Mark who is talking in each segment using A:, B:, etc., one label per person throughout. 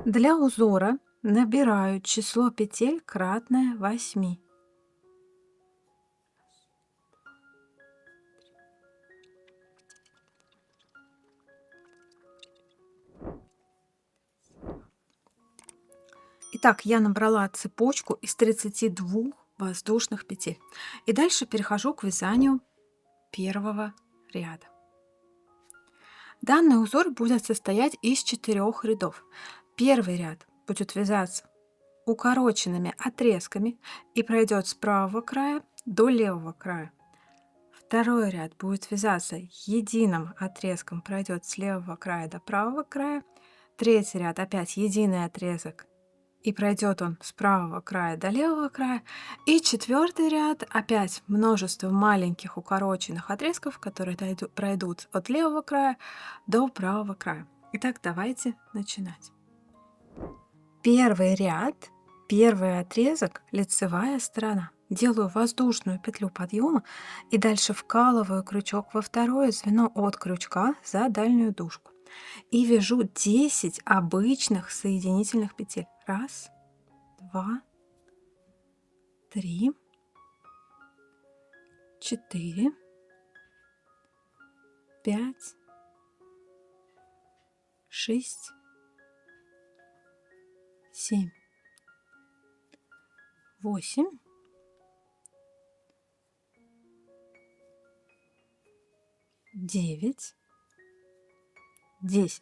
A: Для узора набираю число петель кратное 8. Итак, я набрала цепочку из 32 воздушных петель. И дальше перехожу к вязанию первого ряда. Данный узор будет состоять из 4 рядов. Первый ряд будет вязаться укороченными отрезками и пройдет с правого края до левого края. Второй ряд будет вязаться единым отрезком, пройдет с левого края до правого края. Третий ряд опять единый отрезок, и пройдет он с правого края до левого края. И четвертый ряд опять множество маленьких укороченных отрезков, которые пройдут от левого края до правого края. Итак, давайте начинать. Первый ряд, первый отрезок, лицевая сторона. Делаю воздушную петлю подъема и дальше вкалываю крючок во второе звено от крючка за дальнюю дужку. И вяжу 10 обычных соединительных петель. 1, 2, 3, 4, 5, 6, 7, 8, 9, 10.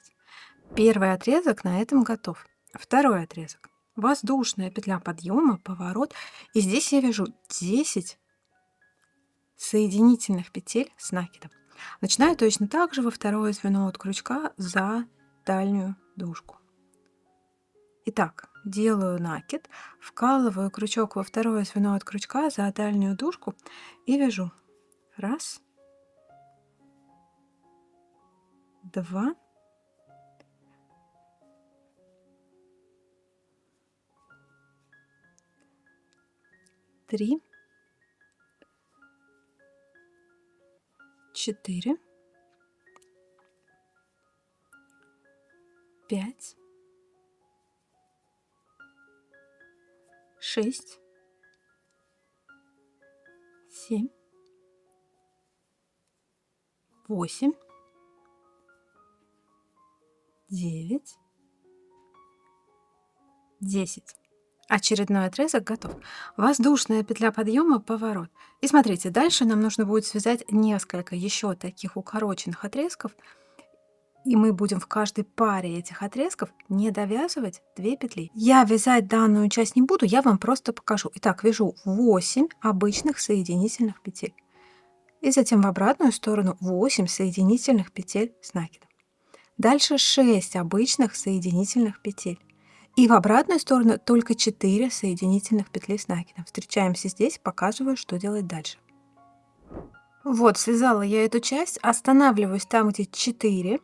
A: Первый отрезок на этом готов. Второй отрезок. Воздушная петля подъема, поворот. И здесь я вяжу 10 соединительных петель с накидом. Начинаю точно так же во второе звено от крючка за дальнюю дужку. Итак, делаю накид, вкалываю крючок во второе звено от крючка за дальнюю дужку и вяжу 1, 2, 3, 4, 5, 6, 7, 8, 9, 10. Очередной отрезок готов. Воздушная петля подъема, поворот. И смотрите, дальше нам нужно будет связать несколько еще таких укороченных отрезков. И мы будем в каждой паре этих отрезков не довязывать 2 петли. Я вязать данную часть не буду, я вам просто покажу. Итак, вяжу 8 обычных соединительных петель. И затем в обратную сторону 8 соединительных петель с накидом. Дальше 6 обычных соединительных петель. И в обратную сторону только 4 соединительных петли с накидом. Встречаемся здесь, показываю, что делать дальше. Вот, связала я эту часть, останавливаюсь там, где 4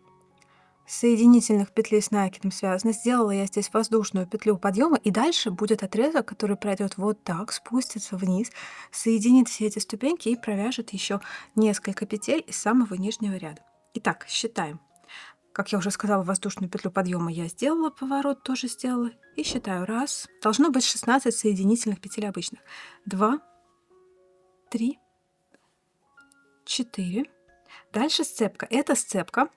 A: соединительных петли с накидом связаны. Сделала я здесь воздушную петлю подъема, и дальше будет отрезок, который пройдет вот так, спустится вниз, соединит все эти ступеньки и провяжет еще несколько петель из самого нижнего ряда. Итак, считаем. Как я уже сказала, воздушную петлю подъема я сделала, поворот тоже сделала. И считаю. 1. Должно быть 16 соединительных петель обычных. 2, 3, 4. Дальше сцепка. Это сцепка.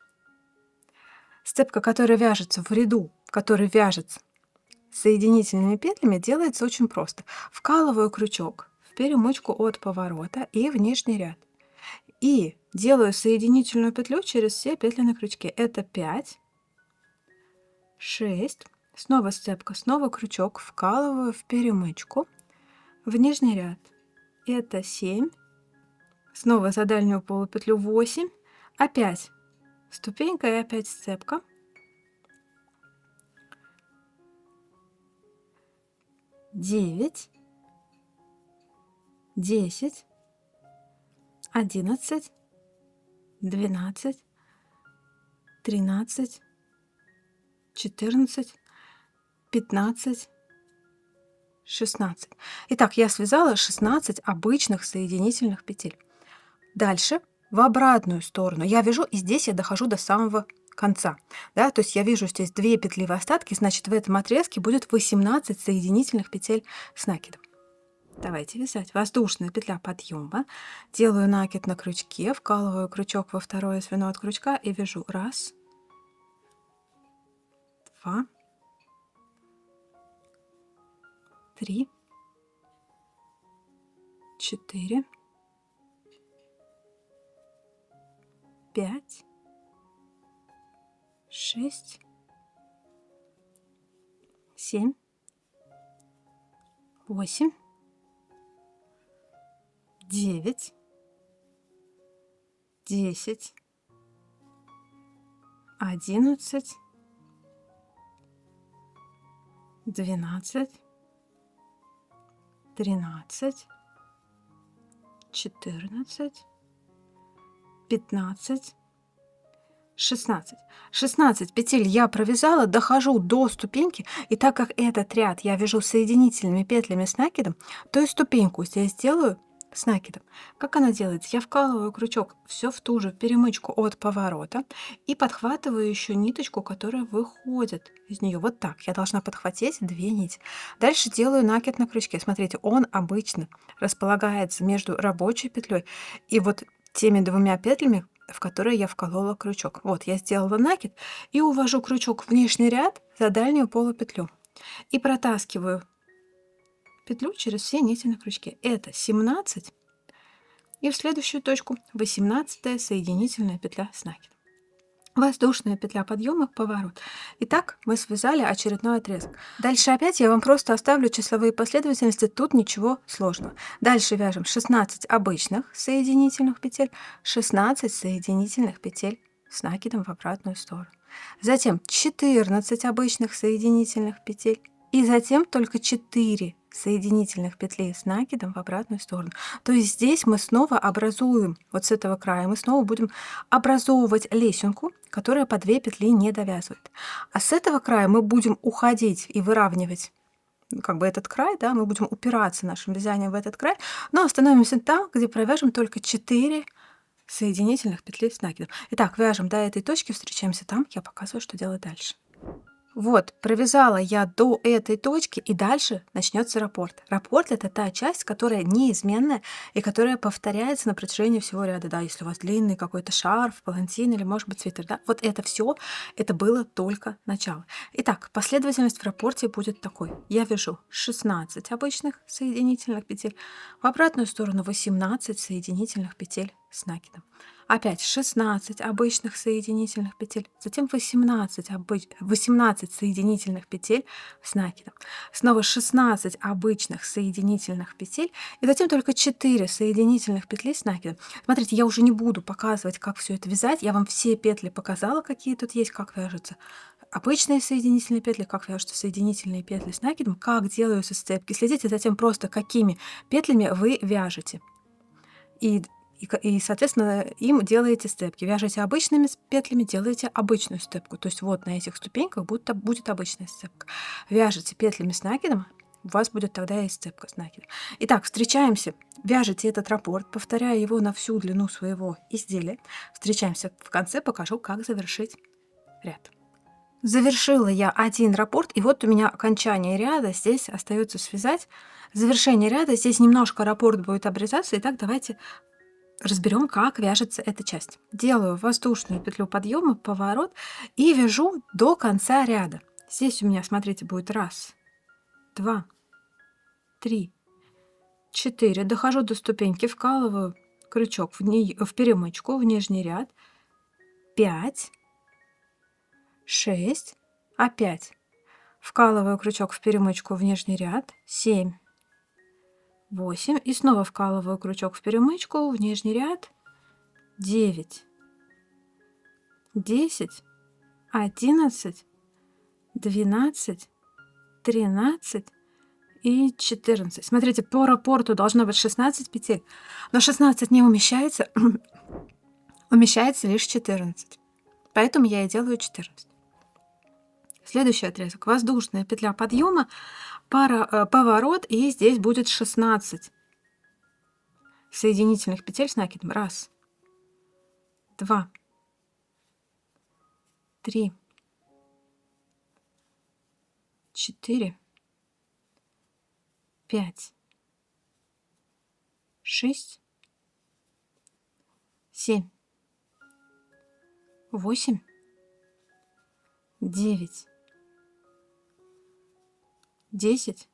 A: Сцепка, которая вяжется в ряду, который вяжется соединительными петлями, делается очень просто. Вкалываю крючок в перемычку от поворота и в нижний ряд. И делаю соединительную петлю через все петли на крючке. Это 5, 6, снова сцепка, снова крючок, вкалываю в перемычку в нижний ряд. Это 7, снова за дальнюю полупетлю 8, опять ступенька и опять сцепка. 9, 10, 11, 12, 13, 14, 15, 16. Итак, я связала 16 обычных соединительных петель. Дальше в обратную сторону я вяжу, и здесь я дохожу до самого конца. Да? То есть я вижу здесь 2 петли в остатке, значит, в этом отрезке будет 18 соединительных петель с накидом. Давайте вязать. Воздушная петля подъема. Делаю накид на крючке, вкалываю крючок во второе звено от крючка и вяжу 1, 2, 3, 4, 5, 6, 7, 8, 9, 10, 11, 12, 13, 14, 15, 16. 16 петель я провязала, дохожу до ступеньки, и так как этот ряд я вяжу соединительными петлями с накидом, то и ступеньку здесь делаю с накидом. Как она делается? Я вкалываю крючок все в ту же перемычку от поворота и подхватываю еще ниточку, которая выходит из нее. Вот так. Я должна подхватить 2 нити. Дальше делаю накид на крючке. Смотрите, он обычно располагается между рабочей петлей и вот теми 2 петлями, в которые я вколола крючок. Вот, я сделала накид и увожу крючок в внешний ряд за дальнюю полупетлю. И протаскиваю петлю через все нити на крючке. Это 17. И в следующую точку 18 соединительная петля с накидом. Воздушная петля подъема, поворот. Итак, мы связали очередной отрезок. Дальше опять я вам просто оставлю числовые последовательности, тут ничего сложного. Дальше вяжем 16 обычных соединительных петель, 16 соединительных петель с накидом в обратную сторону. Затем 14 обычных соединительных петель и затем только 4 соединительных петли с накидом в обратную сторону. То есть здесь мы снова образуем, вот с этого края, мы снова будем образовывать лесенку, которая по 2 петли не довязывает. А с этого края мы будем уходить и выравнивать как бы этот край, да, мы будем упираться нашим вязанием в этот край, но остановимся там, где провяжем только 4 соединительных петли с накидом. Итак, вяжем до этой точки, встречаемся там, я показываю, что делать дальше. Вот, провязала я до этой точки, и дальше начнется раппорт. Раппорт — это та часть, которая неизменная и которая повторяется на протяжении всего ряда. Да, если у вас длинный какой-то шарф, палантин или, может быть, свитер, да, вот это все, это было только начало. Итак, последовательность в раппорте будет такой. Я вяжу 16 обычных соединительных петель, в обратную сторону 18 соединительных петель с накидом. Опять 16 обычных соединительных петель, затем 18 соединительных петель с накидом. Снова 16 обычных соединительных петель, и затем только 4 соединительных петли с накидом. Смотрите, я уже не буду показывать, как все это вязать. Я вам все петли показала, какие тут есть, как вяжутся обычные соединительные петли, как вяжутся соединительные петли с накидом, как делаются сцепки. Следите за тем просто, какими петлями вы вяжете. И, соответственно, им делаете степки. Вяжете обычными петлями, делаете обычную степку. То есть вот на этих ступеньках будет обычная степка. Вяжете петлями с накидом, у вас будет тогда и степка с накидом. Итак, встречаемся. Вяжете этот раппорт, повторяя его на всю длину своего изделия. Встречаемся в конце, покажу, как завершить ряд. Завершила я один раппорт, и вот у меня окончание ряда. Здесь остается связать завершение ряда. Здесь немножко раппорт будет обрезаться. Итак, давайте разберем, как вяжется эта часть. Делаю воздушную петлю подъема, поворот и вяжу до конца ряда. Здесь у меня, смотрите, будет 1, 2, 3, 4. Дохожу до ступеньки, вкалываю крючок в перемычку, в нижний ряд. 5, 6, опять вкалываю крючок в перемычку в нижний ряд. 7, 8. И снова вкалываю крючок в перемычку в нижний ряд. 9, 10, 11, 12, 13 и 14. Смотрите, по раппорту должно быть 16 петель, но 16 не умещается, умещается лишь 14. Поэтому я и делаю 14. Следующий отрезок. Воздушная петля подъема, поворот, и здесь будет 16 соединительных петель с накидом. 1, 2, 3, 4, 5, 6, 7, 8, 9, 10,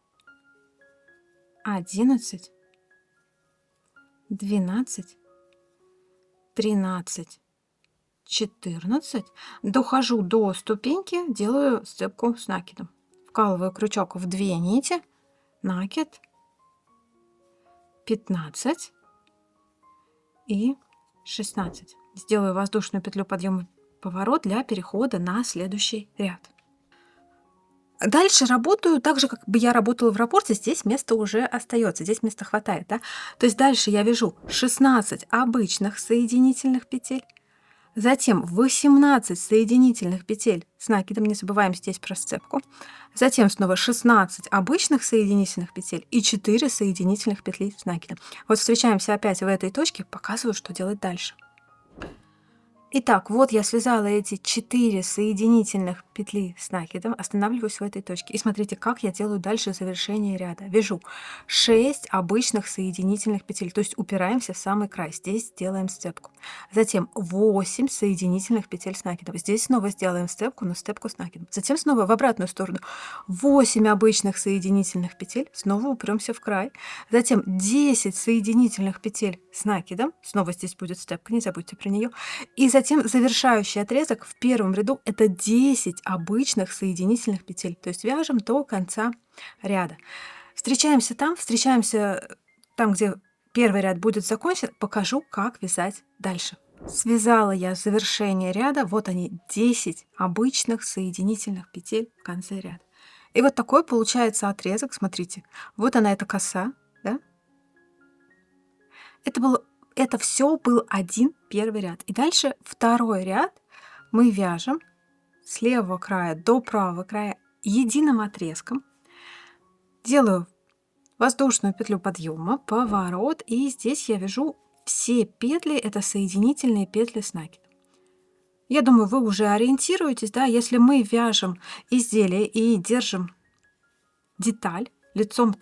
A: 11, 12, 13, 14. Дохожу до ступеньки, делаю сцепку с накидом. Вкалываю крючок в 2 нити, накид, 15 и 16. Сделаю воздушную петлю подъема поворот для перехода на следующий ряд. Дальше работаю так же, как бы я работала в раппорте, здесь место уже остается, здесь места хватает, да? То есть дальше я вяжу 16 обычных соединительных петель, затем 18 соединительных петель с накидом, не забываем здесь про сцепку, затем снова 16 обычных соединительных петель и 4 соединительных петли с накидом. Вот встречаемся опять в этой точке, показываю, что делать дальше. Итак, вот я связала эти 4 соединительных петли с накидом, останавливаюсь в этой точке. И смотрите, как я делаю дальше завершение ряда. Вяжу 6 обычных соединительных петель, то есть упираемся в самый край. Здесь делаем сцепку. Затем 8 соединительных петель с накидом. Здесь снова сделаем сцепку, но сцепку с накидом. Затем снова в обратную сторону 8 обычных соединительных петель, снова упремся в край. Затем 10 соединительных петель с накидом, снова здесь будет сцепка, не забудьте про нее. И затем завершающий отрезок в первом ряду это 10 обычных соединительных петель. То есть вяжем до конца ряда. Встречаемся там, где первый ряд будет закончен, покажу, как вязать дальше. Связала я завершение ряда, вот они 10 обычных соединительных петель в конце ряда. И вот такой получается отрезок, смотрите. Вот она, эта коса, да? Это все был один первый ряд. И дальше второй ряд мы вяжем с левого края до правого края единым отрезком. Делаю воздушную петлю подъема, поворот, и здесь я вяжу все петли, это соединительные петли с накидом. Я думаю, вы уже ориентируетесь, да, если мы вяжем изделие и держим деталь лицом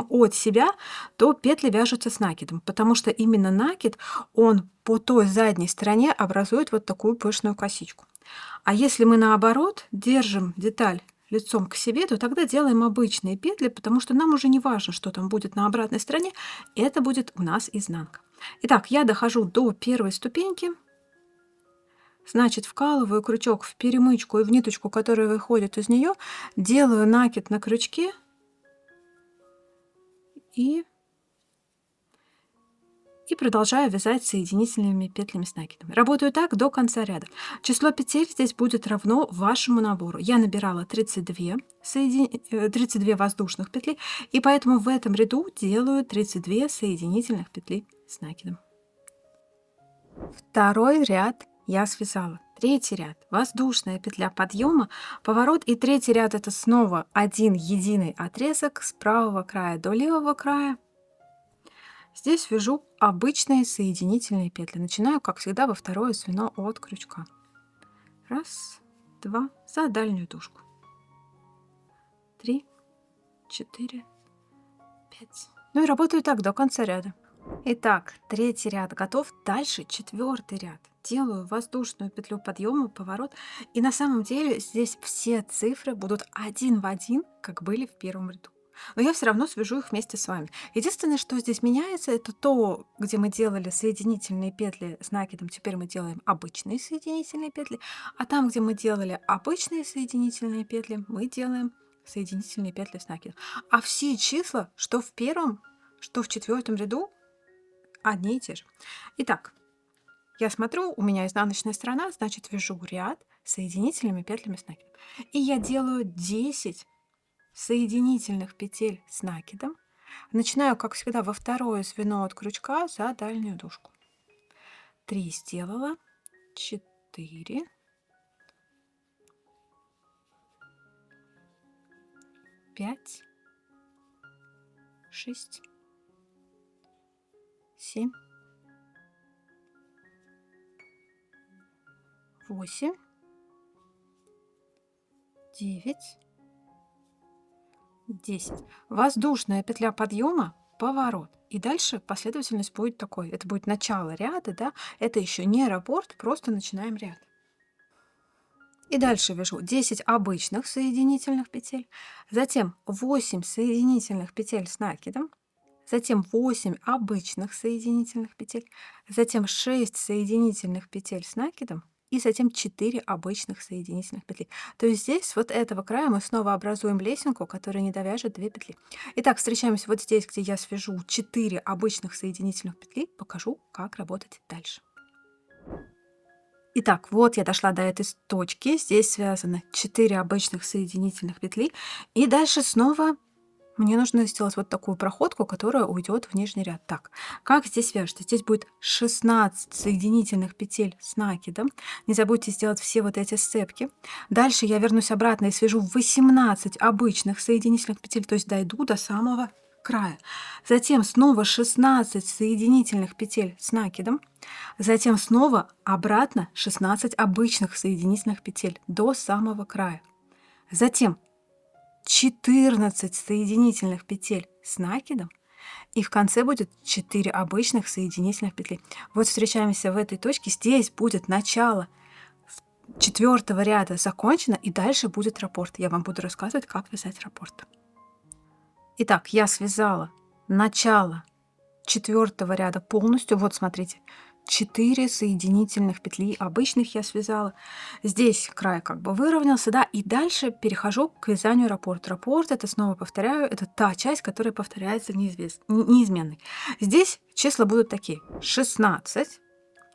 A: от себя, то петли вяжутся с накидом, потому что именно накид, он по той задней стороне образует вот такую пышную косичку. А если мы наоборот держим деталь лицом к себе, то тогда делаем обычные петли, потому что нам уже не важно, что там будет на обратной стороне, это будет у нас изнанка. Итак, я дохожу до первой ступеньки, значит, вкалываю крючок в перемычку и в ниточку, которая выходит из нее, делаю накид на крючке и продолжаю вязать соединительными петлями с накидом. Работаю так до конца ряда. Число петель здесь будет равно вашему набору. Я набирала 32 воздушных петли, и поэтому в этом ряду делаю 32 соединительных петли с накидом. Второй ряд я связала. Третий ряд воздушная петля подъема, поворот, и третий ряд это снова один единый отрезок с правого края до левого края. Здесь вяжу обычные соединительные петли. Начинаю, как всегда, во второе звено от крючка. Раз, два, за дальнюю дужку. 3, 4, 5. Ну и работаю так до конца ряда. Итак, третий ряд готов. Дальше четвертый ряд. Делаю воздушную петлю подъема, поворот. И на самом деле здесь все цифры будут один в один, как были в первом ряду. Но я все равно свяжу их вместе с вами. Единственное, что здесь меняется, это то, где мы делали соединительные петли с накидом, теперь мы делаем обычные соединительные петли. А там, где мы делали обычные соединительные петли, мы делаем соединительные петли с накидом. А все числа, что в первом, что в четвертом ряду, одни и те же. Итак, я смотрю, у меня изнаночная сторона, значит, вяжу ряд соединительными петлями с накидом. И я делаю 10 соединительных петель с накидом. Начинаю, как всегда, во второе звено от крючка за дальнюю дужку. 3 сделала, 4, 5, 6, 7, 8, 9, 10. Воздушная петля подъема, поворот. И дальше последовательность будет такой. Это будет начало ряда, да? Это еще не раппорт, просто начинаем ряд. И дальше вяжу 10 обычных соединительных петель, затем 8 соединительных петель с накидом, затем 8 обычных соединительных петель, затем 6 соединительных петель с накидом и затем 4 обычных соединительных петли. То есть здесь с вот этого края мы снова образуем лесенку, которая не довяжет 2 петли. Итак, встречаемся вот здесь, где я свяжу 4 обычных соединительных петли, покажу, как работать дальше. Итак, вот я дошла до этой точки. Здесь связаны 4 обычных соединительных петли. И дальше снова мне нужно сделать вот такую проходку, которая уйдет в нижний ряд. Так, как здесь вяжется? Здесь будет 16 соединительных петель с накидом. Не забудьте сделать все вот эти сцепки. Дальше я вернусь обратно и свяжу 18 обычных соединительных петель, то есть дойду до самого края. Затем снова 16 соединительных петель с накидом. Затем снова обратно 16 обычных соединительных петель до самого края. Затем 14 соединительных петель с накидом. И в конце будет 4 обычных соединительных петли. Вот встречаемся в этой точке. Здесь будет начало 4-го ряда закончено, и дальше будет раппорт. Я вам буду рассказывать, как вязать раппорт. Итак, я связала начало 4-го ряда полностью. Вот смотрите, 4 соединительных петли обычных я связала. Здесь край как бы выровнялся, да, и дальше перехожу к вязанию раппорт. Раппорт, это снова повторяю, это та часть, которая повторяется неизменной. Здесь числа будут такие: 16,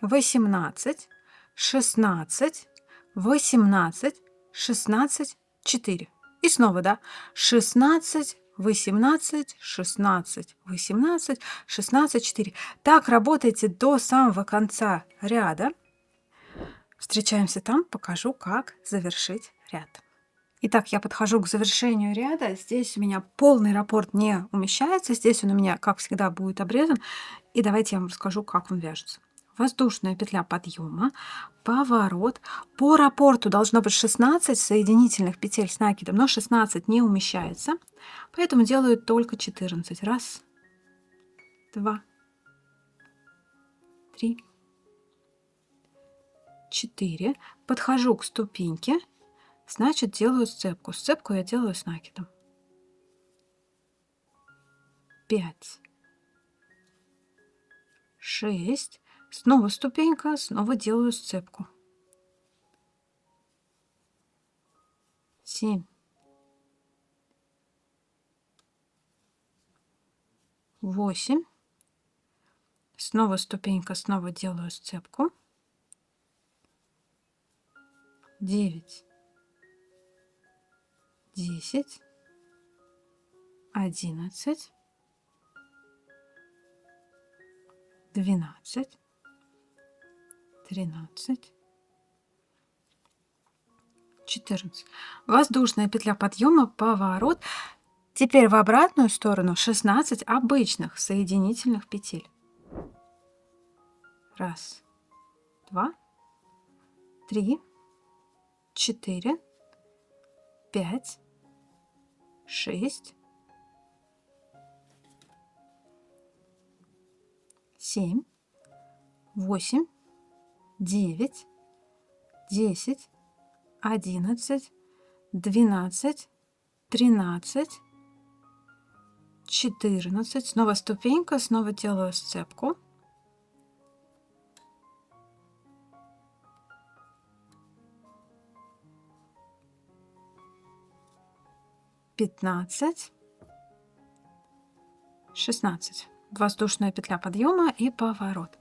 A: 18, 16, 18, 16, 4. И снова, да, 16, 18, 16, 18, 16, 4. Так работайте до самого конца ряда. Встречаемся там, покажу, как завершить ряд. Итак, я подхожу к завершению ряда. Здесь у меня полный раппорт не умещается. Здесь он у меня, как всегда, будет обрезан. И давайте я вам расскажу, как он вяжется. Воздушная петля подъема, поворот. По раппорту должно быть 16 соединительных петель с накидом, но 16 не умещается, поэтому делаю только 14. Раз, два, три, 4. Подхожу к ступеньке, значит, делаю сцепку. Сцепку я делаю с накидом. 5, 6. Снова ступенька, снова делаю сцепку. 7, 8. Снова ступенька, снова делаю сцепку. 9, 10, 11, 12, 13, 14. Воздушная петля подъема, поворот. Теперь в обратную сторону 16 обычных соединительных петель. Раз, два, три, 4, 5, 6, 7, 8, 9, 10, 11, 12, 13, 14. Снова ступенька, снова делаю сцепку. 15, 16. Воздушная петля подъема и поворот.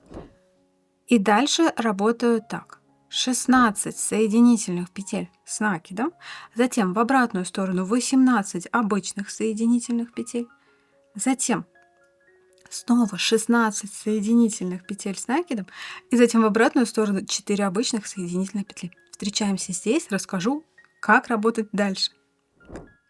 A: И дальше работаю так. 16 соединительных петель с накидом, затем в обратную сторону 18 обычных соединительных петель, затем снова 16 соединительных петель с накидом, и затем в обратную сторону 4 обычных соединительных петли. Встречаемся здесь, расскажу, как работать дальше.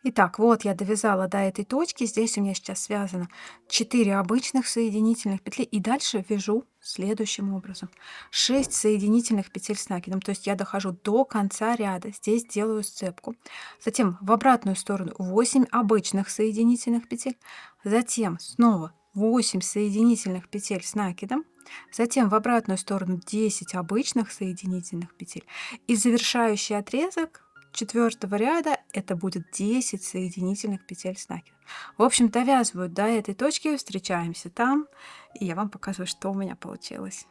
A: Итак, вот я довязала до этой точки. Здесь у меня сейчас связано 4 обычных соединительных петли. И дальше вяжу следующим образом. 6 соединительных петель с накидом. То есть я дохожу до конца ряда. Здесь делаю сцепку. Затем в обратную сторону 8 обычных соединительных петель. Затем снова 8 соединительных петель с накидом. Затем в обратную сторону 10 обычных соединительных петель. И завершающий отрезок четвертого ряда это будет 10 соединительных петель с накидом. В общем, довязываю до этой точки, встречаемся там, и я вам показываю, что у меня получилось.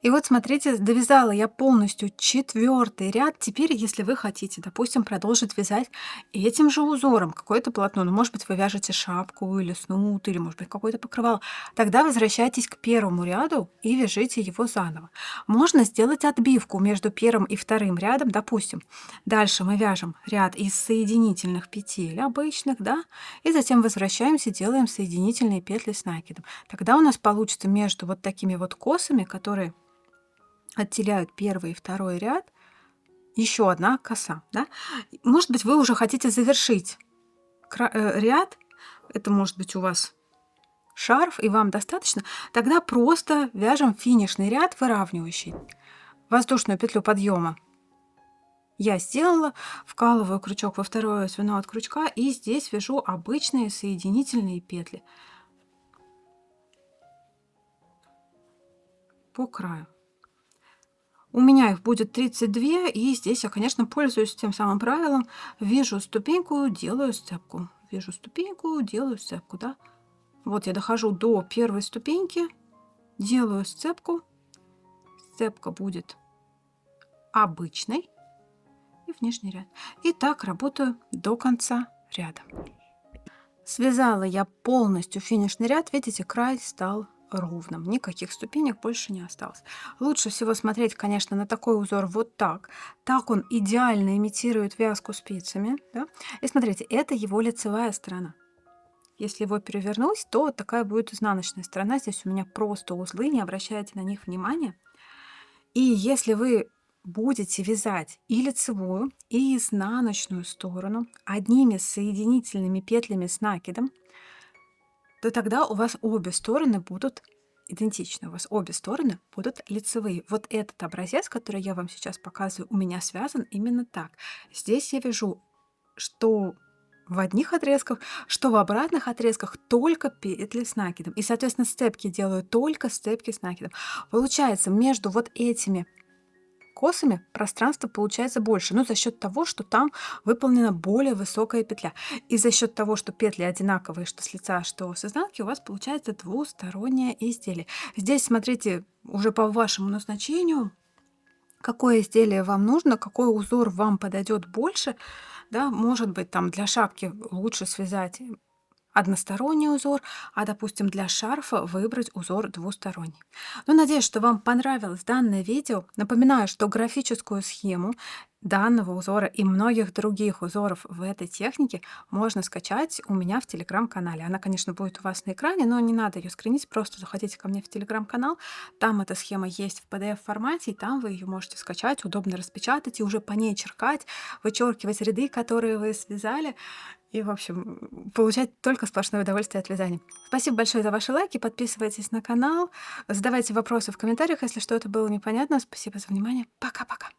A: И вот смотрите, довязала я полностью четвертый ряд. Теперь, если вы хотите, допустим, продолжить вязать этим же узором какое-то полотно, ну, может быть, вы вяжете шапку или снуд, или, может быть, какое-то покрывало, тогда возвращайтесь к первому ряду и вяжите его заново. Можно сделать отбивку между первым и вторым рядом, допустим. Дальше мы вяжем ряд из соединительных петель обычных, да, и затем возвращаемся, делаем соединительные петли с накидом. Тогда у нас получится между вот такими вот косами, которые отделяют первый и второй ряд, еще одна коса. Да? Может быть, вы уже хотите завершить ряд, это может быть у вас шарф, и вам достаточно, тогда просто вяжем финишный ряд, выравнивающий. Воздушную петлю подъема я сделала, вкалываю крючок во второе звено от крючка, и здесь вяжу обычные соединительные петли по краю. У меня их будет 32, и здесь я, конечно, пользуюсь тем самым правилом. Вяжу ступеньку, делаю сцепку. Вяжу ступеньку, делаю сцепку, да. Вот я дохожу до первой ступеньки, делаю сцепку. Сцепка будет обычной и в нижний ряд. И так работаю до конца ряда. Связала я полностью финишный ряд. Видите, край стал ровным. Никаких ступенек больше не осталось. Лучше всего смотреть, конечно, на такой узор вот так. Так он идеально имитирует вязку спицами. Да? И смотрите, это его лицевая сторона. Если его перевернуть, то такая будет изнаночная сторона. Здесь у меня просто узлы, не обращайте на них внимания. И если вы будете вязать и лицевую, и изнаночную сторону одними соединительными петлями с накидом, то тогда у вас обе стороны будут идентичны. У вас обе стороны будут лицевые. Вот этот образец, который я вам сейчас показываю, у меня связан именно так. Здесь я вяжу, что в одних отрезках, что в обратных отрезках только петли с накидом. И, соответственно, сцепки делаю только сцепки с накидом. Получается, между вот этими косами пространство получается больше, но за счет того, что там выполнена более высокая петля. И за счет того, что петли одинаковые, что с лица, что с изнанки, у вас получается двустороннее изделие. Здесь смотрите уже по вашему назначению, какое изделие вам нужно, какой узор вам подойдет больше. Да, может быть, там для шапки лучше связать односторонний узор, а, допустим, для шарфа выбрать узор двусторонний. Ну, надеюсь, что вам понравилось данное видео. Напоминаю, что графическую схему данного узора и многих других узоров в этой технике можно скачать у меня в телеграм-канале. Она, конечно, будет у вас на экране, но не надо ее скринить, просто заходите ко мне в телеграм-канал. Там эта схема есть в PDF-формате, и там вы ее можете скачать, удобно распечатать и уже по ней черкать, вычеркивать ряды, которые вы связали. И, в общем, получать только сплошное удовольствие от вязания. Спасибо большое за ваши лайки. Подписывайтесь на канал. Задавайте вопросы в комментариях, если что-то было непонятно. Спасибо за внимание. Пока-пока.